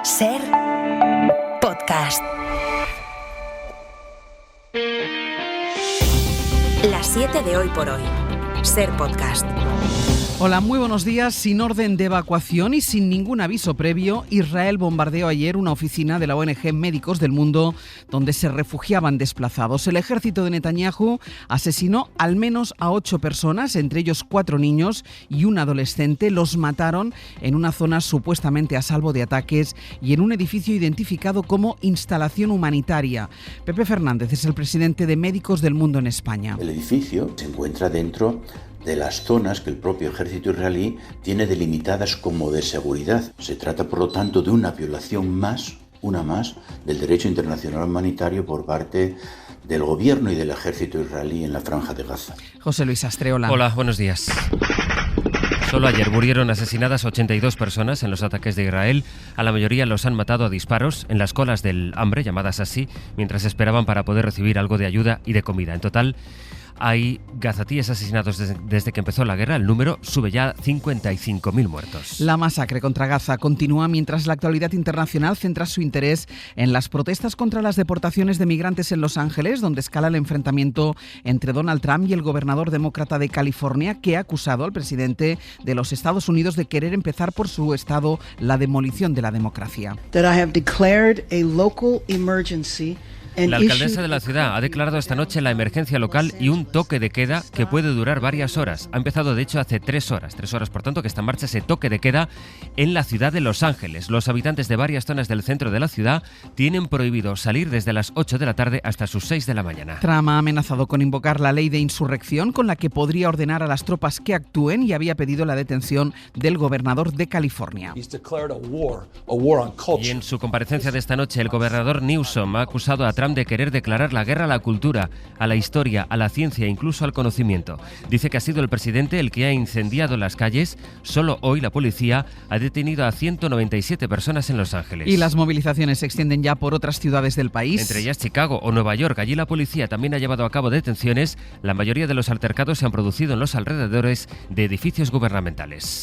Ser podcast. Las 7 de hoy por hoy. Ser podcast. Hola, muy buenos días. Sin orden de evacuación y sin ningún aviso previo, Israel bombardeó ayer una oficina de la ONG Médicos del Mundo donde se refugiaban desplazados. El ejército de Netanyahu asesinó al menos a 8 personas, entre ellos 4 niños y un adolescente. Los mataron en una zona supuestamente a salvo de ataques y en un edificio identificado como instalación humanitaria. Pepe Fernández es el presidente de Médicos del Mundo en España. El edificio se encuentra dentro de las zonas que el propio ejército israelí tiene delimitadas como de seguridad. Se trata, por lo tanto, de una violación una más, del derecho internacional humanitario por parte del gobierno y del ejército israelí en la Franja de Gaza. José Luis Astreola. Hola, buenos días. Solo ayer murieron asesinadas 82 personas en los ataques de Israel. A la mayoría los han matado a disparos en las colas del hambre, llamadas así, mientras esperaban para poder recibir algo de ayuda y de comida. En total, hay gazatíes asesinados desde que empezó la guerra. El número sube ya a 55.000 muertos. La masacre contra Gaza continúa mientras la actualidad internacional centra su interés en las protestas contra las deportaciones de migrantes en Los Ángeles, donde escala el enfrentamiento entre Donald Trump y el gobernador demócrata de California, que ha acusado al presidente de los Estados Unidos de querer empezar por su estado la demolición de la democracia. La alcaldesa de la ciudad ha declarado esta noche la emergencia local y un toque de queda que puede durar varias horas. Ha empezado, de hecho, hace 3 horas. 3 horas, por tanto, que está en marcha ese toque de queda en la ciudad de Los Ángeles. Los habitantes de varias zonas del centro de la ciudad tienen prohibido salir desde las 8 de la tarde hasta sus 6 de la mañana. Trump ha amenazado con invocar la ley de insurrección con la que podría ordenar a las tropas que actúen y había pedido la detención del gobernador de California. Y en su comparecencia de esta noche, el gobernador Newsom ha acusado a Trump de querer declarar la guerra a la cultura, a la historia, a la ciencia e incluso al conocimiento. Dice que ha sido el presidente el que ha incendiado las calles. Solo hoy la policía ha detenido a 197 personas en Los Ángeles. Y las movilizaciones se extienden ya por otras ciudades del país. Entre ellas Chicago o Nueva York. Allí la policía también ha llevado a cabo detenciones. La mayoría de los altercados se han producido en los alrededores de edificios gubernamentales.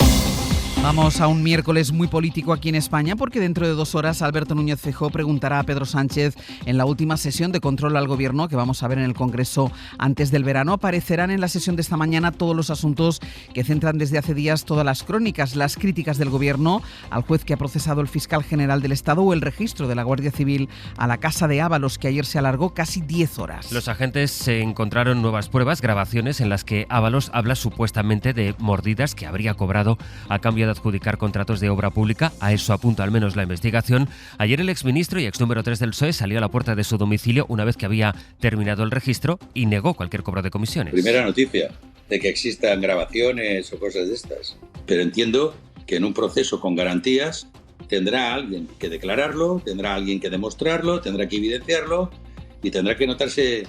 Vamos a un miércoles muy político aquí en España porque dentro de 2 horas Alberto Núñez Feijóo preguntará a Pedro Sánchez en la última sesión de control al gobierno que vamos a ver en el Congreso antes del verano. Aparecerán en la sesión de esta mañana todos los asuntos que centran desde hace días todas las crónicas, las críticas del gobierno al juez que ha procesado el fiscal general del Estado o el registro de la Guardia Civil a la casa de Ábalos, que ayer se alargó casi 10 horas. Los agentes se encontraron nuevas pruebas, grabaciones en las que Ábalos habla supuestamente de mordidas que habría cobrado a cambio de adjudicar contratos de obra pública. A eso apunta al menos la investigación. Ayer el exministro y ex número 3 del PSOE salió a la puerta de su domicilio una vez que había terminado el registro y negó cualquier cobro de comisiones. Primera noticia de que existan grabaciones o cosas de estas. Pero entiendo que en un proceso con garantías tendrá alguien que declararlo, tendrá alguien que demostrarlo, tendrá que evidenciarlo y tendrá que notarse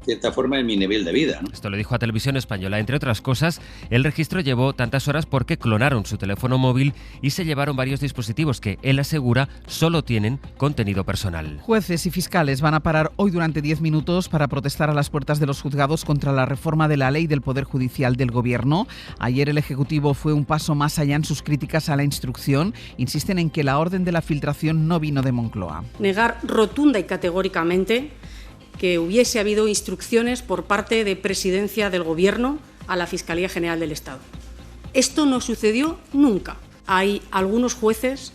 cierta forma en mi nivel de vida, ¿no? Esto lo dijo a Televisión Española. Entre otras cosas, el registro llevó tantas horas porque clonaron su teléfono móvil y se llevaron varios dispositivos que, él asegura, solo tienen contenido personal. Jueces y fiscales van a parar hoy durante 10 minutos para protestar a las puertas de los juzgados contra la reforma de la ley del Poder Judicial del Gobierno. Ayer el Ejecutivo fue un paso más allá en sus críticas a la instrucción. Insisten en que la orden de la filtración no vino de Moncloa. Negar rotunda y categóricamente que hubiese habido instrucciones por parte de Presidencia del Gobierno a la Fiscalía General del Estado. Esto no sucedió nunca. Hay algunos jueces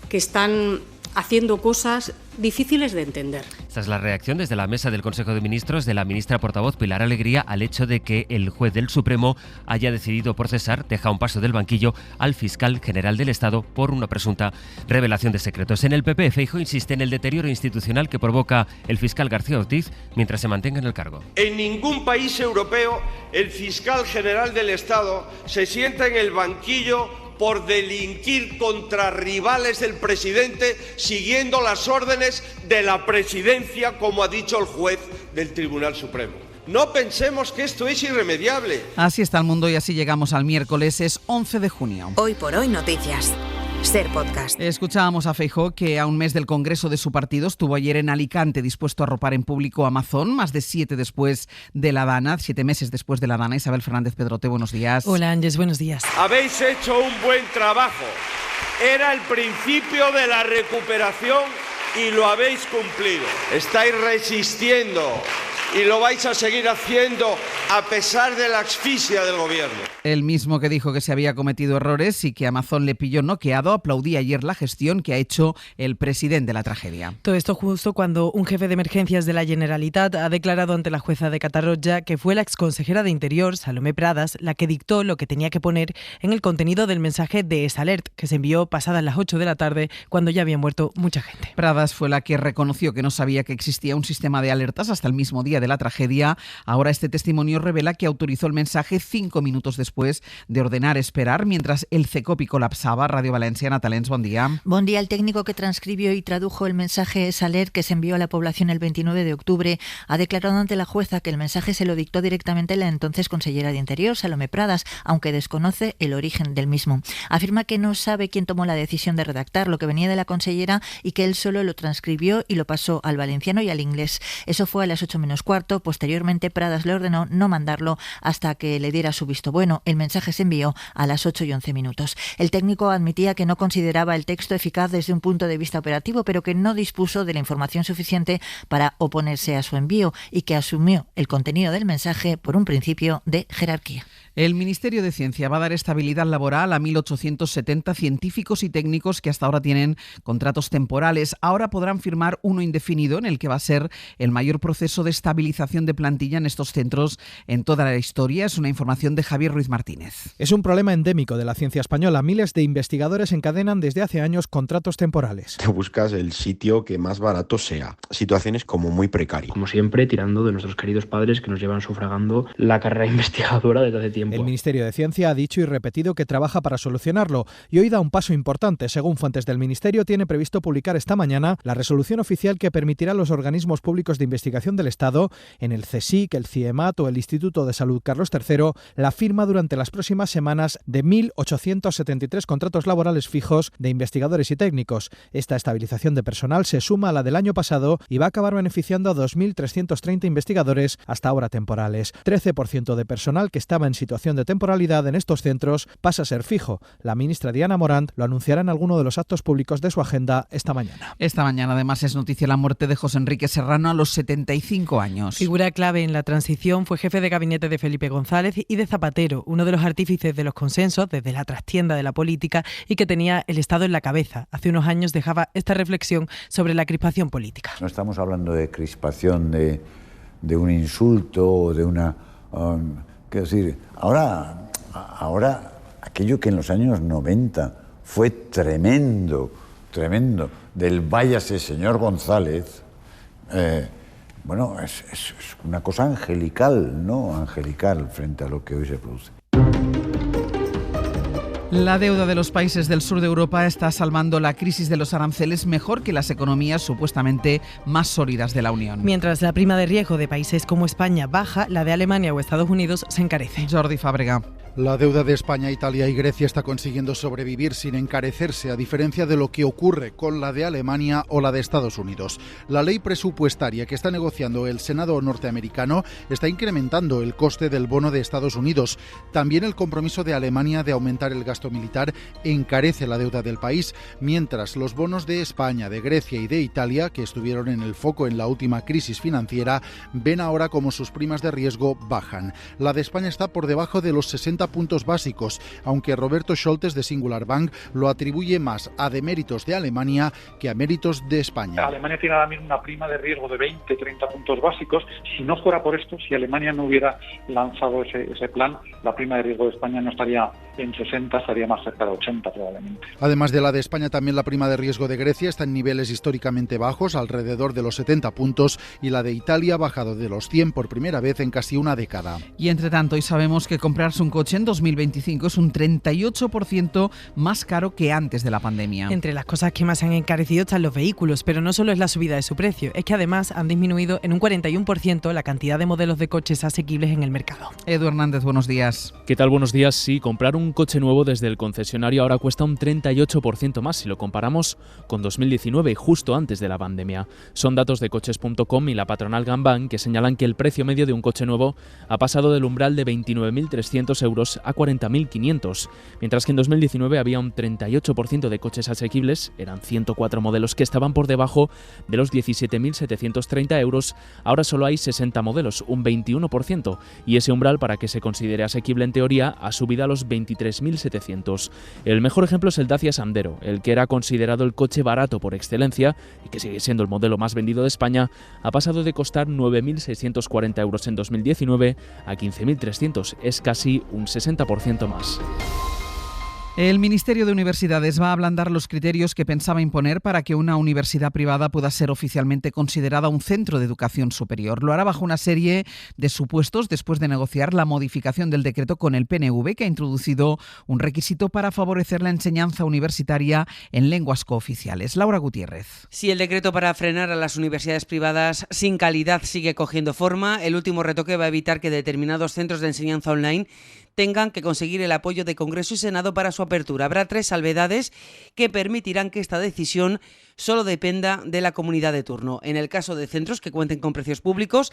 que están haciendo cosas difíciles de entender. Esta es la reacción desde la mesa del Consejo de Ministros de la ministra portavoz Pilar Alegría al hecho de que el juez del Supremo haya decidido procesar, deja a un paso del banquillo, al fiscal general del Estado por una presunta revelación de secretos. En el PP, Feijóo insiste en el deterioro institucional que provoca el fiscal García Ortiz mientras se mantenga en el cargo. En ningún país europeo el fiscal general del Estado se sienta en el banquillo por delinquir contra rivales del presidente siguiendo las órdenes de la presidencia, como ha dicho el juez del Tribunal Supremo. No pensemos que esto es irremediable. Así está el mundo y así llegamos al miércoles, es 11 de junio. Hoy por hoy noticias. Ser podcast. Escuchábamos a Feijóo, que a un mes del congreso de su partido estuvo ayer en Alicante dispuesto a arropar en público a Amazon, más de 7 después de la Dana, 7 meses después de la Dana. Isabel Fernández Pedrote, buenos días. Hola, Ángeles, buenos días. Habéis hecho un buen trabajo. era el principio de la recuperación y lo habéis cumplido. Estáis resistiendo y lo vais a seguir haciendo a pesar de la asfixia del gobierno. El mismo que dijo que se había cometido errores y que Amazon le pilló noqueado, aplaudía ayer la gestión que ha hecho el presidente de la tragedia. Todo esto justo cuando un jefe de emergencias de la Generalitat ha declarado ante la jueza de Catarroja que fue la exconsejera de Interior, Salomé Pradas, la que dictó lo que tenía que poner en el contenido del mensaje de EsAlert, que se envió pasadas las 8 de la tarde, cuando ya había muerto mucha gente. Pradas fue la que reconoció que no sabía que existía un sistema de alertas hasta el mismo día de la tragedia. Ahora este testimonio revela que autorizó el mensaje 5 minutos después de ordenar esperar mientras el CECOPI colapsaba. Radio Valencia, Natalens, buen día. Buen día. El técnico que transcribió y tradujo el mensaje EsAlert que se envió a la población el 29 de octubre ha declarado ante la jueza que el mensaje se lo dictó directamente la entonces consellera de Interior, Salomé Pradas, aunque desconoce el origen del mismo. Afirma que no sabe quién tomó la decisión de redactar lo que venía de la consellera y que él solo lo transcribió y lo pasó al valenciano y al inglés. Eso fue a las 8 menos cuarto. Posteriormente, Pradas le ordenó no mandarlo hasta que le diera su visto bueno. El mensaje se envió a las 8 y 11 minutos. El técnico admitía que no consideraba el texto eficaz desde un punto de vista operativo, pero que no dispuso de la información suficiente para oponerse a su envío y que asumió el contenido del mensaje por un principio de jerarquía. El Ministerio de Ciencia va a dar estabilidad laboral a 1.870 científicos y técnicos que hasta ahora tienen contratos temporales. Ahora podrán firmar uno indefinido en el que va a ser el mayor proceso de estabilización de plantilla en estos centros en toda la historia. Es una información de Javier Ruiz Martínez. Es un problema endémico de la ciencia española. Miles de investigadores encadenan desde hace años contratos temporales. Te buscas el sitio que más barato sea. Situaciones como muy precarias. Como siempre, tirando de nuestros queridos padres que nos llevan sufragando la carrera investigadora desde hace tiempo. El Ministerio de Ciencia ha dicho y repetido que trabaja para solucionarlo y hoy da un paso importante. Según fuentes del Ministerio, tiene previsto publicar esta mañana la resolución oficial que permitirá a los organismos públicos de investigación del Estado, en el CSIC, el CIEMAT o el Instituto de Salud Carlos III, la firma durante las próximas semanas de 1.873 contratos laborales fijos de investigadores y técnicos. Esta estabilización de personal se suma a la del año pasado y va a acabar beneficiando a 2.330 investigadores hasta ahora temporales. 13% de personal que estaba en situación de temporalidad en estos centros pasa a ser fijo. La ministra Diana Morant lo anunciará en alguno de los actos públicos de su agenda esta mañana. Esta mañana además es noticia la muerte de José Enrique Serrano a los 75 años. Figura clave en la transición, fue jefe de gabinete de Felipe González y de Zapatero, uno de los artífices de los consensos desde la trastienda de la política y que tenía el Estado en la cabeza. Hace unos años dejaba esta reflexión sobre la crispación política. No estamos hablando de crispación de un insulto o de una... quiero decir, ahora aquello que en los años 90 fue tremendo, del váyase señor González, bueno, es una cosa angelical, ¿no? Angelical frente a lo que hoy se produce. La deuda de los países del sur de Europa está salvando la crisis de los aranceles mejor que las economías supuestamente más sólidas de la Unión. Mientras la prima de riesgo de países como España baja, la de Alemania o Estados Unidos se encarece. Jordi Fábrega. La deuda de España, Italia y Grecia está consiguiendo sobrevivir sin encarecerse, a diferencia de lo que ocurre con la de Alemania o la de Estados Unidos. La ley presupuestaria que está negociando el Senado norteamericano está incrementando el coste del bono de Estados Unidos. También el compromiso de Alemania de aumentar el gasto militar encarece la deuda del país, mientras los bonos de España, de Grecia y de Italia, que estuvieron en el foco en la última crisis financiera, ven ahora como sus primas de riesgo bajan. La de España está por debajo de los 60 puntos básicos, aunque Roberto Scholtes de Singular Bank lo atribuye más a deméritos de Alemania que a méritos de España. Alemania tiene ahora mismo una prima de riesgo de 20-30 puntos básicos. Si no fuera por esto, si Alemania no hubiera lanzado ese plan, la prima de riesgo de España no estaría en 60, estaría más cerca de 80 probablemente. Además de la de España, también la prima de riesgo de Grecia está en niveles históricamente bajos, alrededor de los 70 puntos, y la de Italia ha bajado de los 100 por primera vez en casi una década. Y entre tanto, hoy sabemos que comprarse un coche en 2025 es un 38% más caro que antes de la pandemia. Entre las cosas que más se han encarecido están los vehículos, pero no solo es la subida de su precio, es que además han disminuido en un 41% la cantidad de modelos de coches asequibles en el mercado. Edu Hernández, buenos días. ¿Qué tal? Buenos días. Sí, comprar un coche nuevo desde el concesionario ahora cuesta un 38% más si lo comparamos con 2019, justo antes de la pandemia. Son datos de coches.com y la patronal Ganban que señalan que el precio medio de un coche nuevo ha pasado del umbral de 29.300 € euros a 40.500, mientras que en 2019 había un 38% de coches asequibles, eran 104 modelos que estaban por debajo de los 17.730 euros, ahora solo hay 60 modelos, un 21%, y ese umbral para que se considere asequible en teoría ha subido a los 23.700. El mejor ejemplo es el Dacia Sandero, el que era considerado el coche barato por excelencia y que sigue siendo el modelo más vendido de España, ha pasado de costar 9.640 euros en 2019 a 15.300, es casi un 60% más. El Ministerio de Universidades va a ablandar los criterios que pensaba imponer para que una universidad privada pueda ser oficialmente considerada un centro de educación superior. Lo hará bajo una serie de supuestos después de negociar la modificación del decreto con el PNV, que ha introducido un requisito para favorecer la enseñanza universitaria en lenguas cooficiales. Laura Gutiérrez. Si el decreto para frenar a las universidades privadas sin calidad sigue cogiendo forma, el último retoque va a evitar que determinados centros de enseñanza online tengan que conseguir el apoyo de Congreso y Senado para su apertura. Habrá 3 salvedades que permitirán que esta decisión solo dependa de la comunidad de turno. En el caso de centros que cuenten con precios públicos,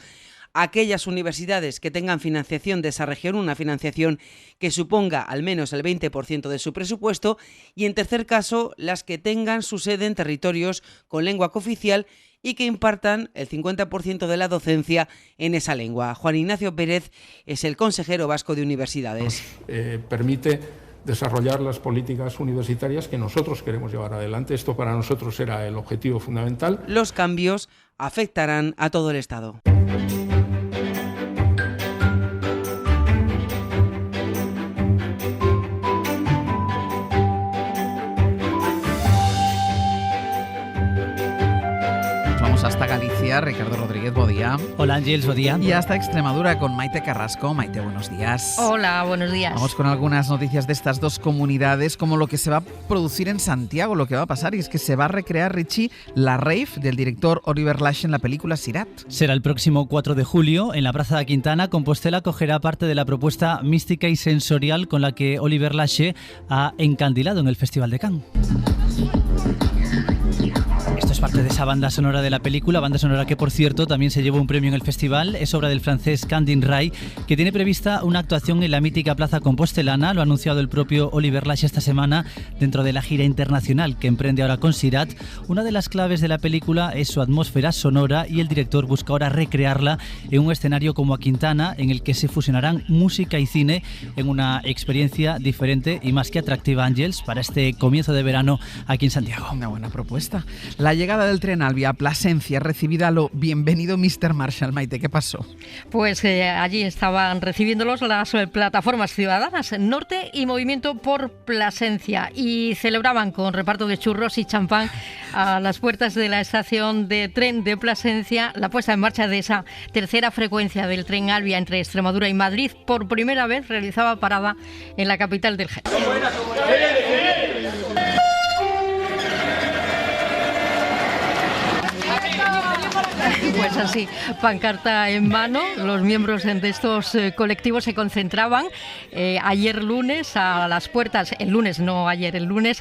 aquellas universidades que tengan financiación de esa región, una financiación que suponga al menos el 20% de su presupuesto, y en tercer caso, las que tengan su sede en territorios con lengua cooficial y que impartan el 50% de la docencia en esa lengua. Juan Ignacio Pérez es el consejero vasco de universidades. Permite desarrollar las políticas universitarias que nosotros queremos llevar adelante. Esto para nosotros era el objetivo fundamental. Los cambios afectarán a todo el Estado. Hasta Galicia, Ricardo Rodríguez, Bodía. Hola, Ángels, Bodía. Y hasta Extremadura con Maite Carrasco. Maite, buenos días. Hola, buenos días. Vamos con algunas noticias de estas dos comunidades, como lo que se va a producir en Santiago, lo que va a pasar, y es que se va a recrear, Richie, la rave del director Oliver Lache en la película Sirat. Será el próximo 4 de julio en la Plaza de Quintana. Compostela acogerá parte de la propuesta mística y sensorial con la que Oliver Lache ha encandilado en el Festival de Cannes. Esto es parte de esa banda sonora de la película, banda sonora que, por cierto, también se llevó un premio en el festival. Es obra del francés Candin Ray, que tiene prevista una actuación en la mítica Plaza Compostelana. Lo ha anunciado el propio Oliver Lache esta semana dentro de la gira internacional que emprende ahora con Sirat. Una de las claves de la película es su atmósfera sonora y el director busca ahora recrearla en un escenario como a Quintana, en el que se fusionarán música y cine en una experiencia diferente y más que atractiva, Ángels, para este comienzo de verano aquí en Santiago. Una buena propuesta. La llegada del tren Alvia a Plasencia, recibida a lo bienvenido Mr. Marshall. Maite, ¿qué pasó? Pues allí estaban recibiéndolos las plataformas ciudadanas Norte y Movimiento por Plasencia y celebraban con reparto de churros y champán a las puertas de la estación de tren de Plasencia la puesta en marcha de esa tercera frecuencia del tren Alvia entre Extremadura y Madrid. Por primera vez realizaba parada en la capital del G. Pues así, pancarta en mano, los miembros de estos colectivos se concentraban ayer lunes a las puertas, el lunes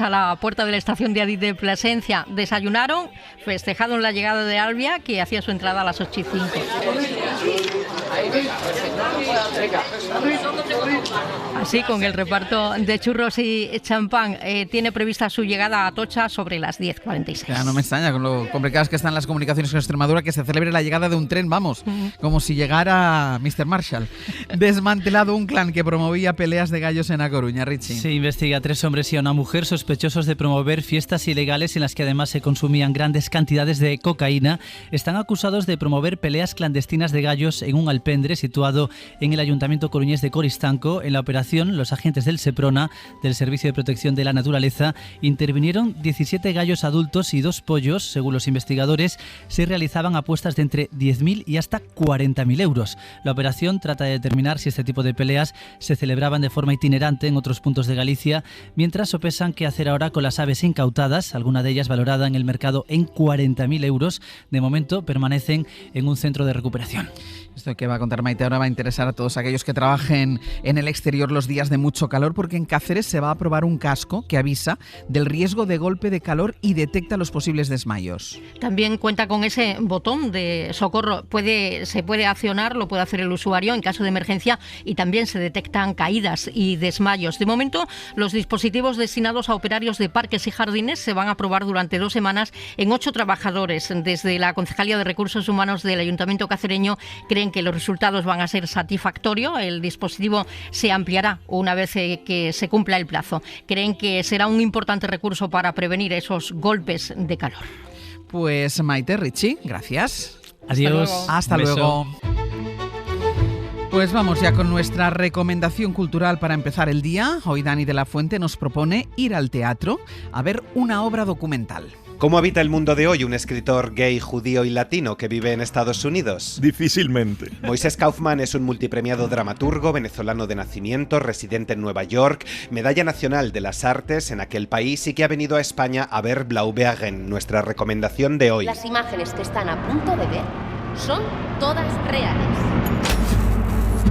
a la puerta de la estación de Adif de Plasencia. Desayunaron, festejaron la llegada de Alvia, que hacía su entrada a las 8:05. Así, con el reparto de churros y champán, tiene prevista su llegada a Atocha sobre las 10:46. Ya no me extraña, con lo complicadas que están las comunicaciones con Extremadura, que se celebre la llegada de un tren, vamos, como si llegara Mr. Marshall. Desmantelado un clan que promovía peleas de gallos en A Coruña, Richie. Se investiga a 3 hombres y a una mujer sospechosos de promover fiestas ilegales en las que además se consumían grandes cantidades de cocaína. Están acusados de promover peleas clandestinas de gallos en un alpendre situado en el Ayuntamiento coruñés de Coristanco. En la operación, los agentes del Seprona, del Servicio de Protección de la Naturaleza, intervinieron 17 gallos adultos y 2 pollos. Según los investigadores, se realizaban apuestas de entre 10.000 y hasta 40.000 euros. La operación trata de determinar si este tipo de peleas se celebraban de forma itinerante en otros puntos de Galicia, mientras sopesan qué hacer ahora con las aves incautadas, alguna de ellas valorada en el mercado en 40.000 euros. De momento permanecen en un centro de recuperación. Esto que va a contar Maite ahora va a interesar a todos aquellos que trabajen en el exterior los días de mucho calor, porque en Cáceres se va a aprobar un casco que avisa del riesgo de golpe de calor y detecta los posibles desmayos. También cuenta con ese botón de socorro. Se puede accionar, lo puede hacer el usuario en caso de emergencia, y también se detectan caídas y desmayos. De momento, los dispositivos destinados a operarios de parques y jardines se van a probar durante 2 semanas en 8 trabajadores. Desde la Concejalía de Recursos Humanos del Ayuntamiento cacereño creen que los resultados van a ser satisfactorios. El dispositivo se ampliará una vez que se cumpla el plazo. Creen que será un importante recurso para prevenir esos golpes de calor. Pues Maite, Richie, gracias. Adiós. Hasta luego. Pues vamos ya con nuestra recomendación cultural para empezar el día. Hoy Dani de la Fuente nos propone ir al teatro a ver una obra documental. ¿Cómo habita el mundo de hoy un escritor gay, judío y latino que vive en Estados Unidos? Difícilmente. Moisés Kaufman es un multipremiado dramaturgo venezolano de nacimiento, residente en Nueva York, medalla nacional de las artes en aquel país y que ha venido a España a ver Blaubeugen, nuestra recomendación de hoy. Las imágenes que están a punto de ver son todas reales.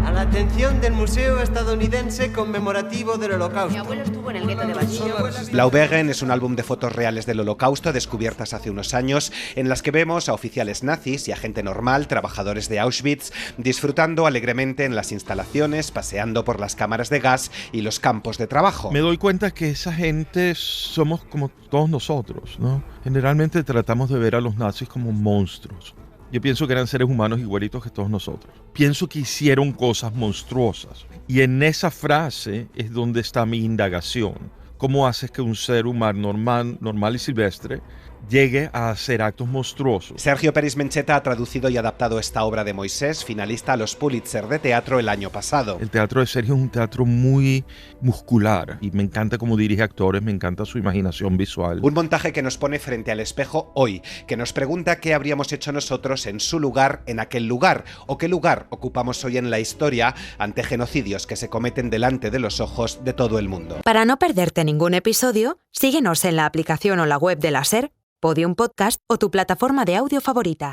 A la atención del Museo Estadounidense Conmemorativo del Holocausto. Mi abuelo estuvo en el gueto de Varsovia. Blaubeugen es un álbum de fotos reales del Holocausto descubiertas hace unos años, en las que vemos a oficiales nazis y a gente normal, trabajadores de Auschwitz, disfrutando alegremente en las instalaciones, paseando por las cámaras de gas y los campos de trabajo. Me doy cuenta que esa gente somos como todos nosotros, ¿no? Generalmente tratamos de ver a los nazis como monstruos. Yo pienso que eran seres humanos igualitos que todos nosotros. Pienso que hicieron cosas monstruosas. Y en esa frase es donde está mi indagación. ¿Cómo haces que un ser humano normal y silvestre llegue a hacer actos monstruosos? Sergio Peris Mencheta ha traducido y adaptado esta obra de Moisés, finalista a los Pulitzer de teatro el año pasado. El teatro de Sergio es un teatro muy muscular y me encanta cómo dirige actores, me encanta su imaginación visual. Un montaje que nos pone frente al espejo hoy, que nos pregunta qué habríamos hecho nosotros en su lugar, en aquel lugar, o qué lugar ocupamos hoy en la historia ante genocidios que se cometen delante de los ojos de todo el mundo. Para no perderte ningún episodio, síguenos en la aplicación o la web de la SER, Podium Podcast o tu plataforma de audio favorita.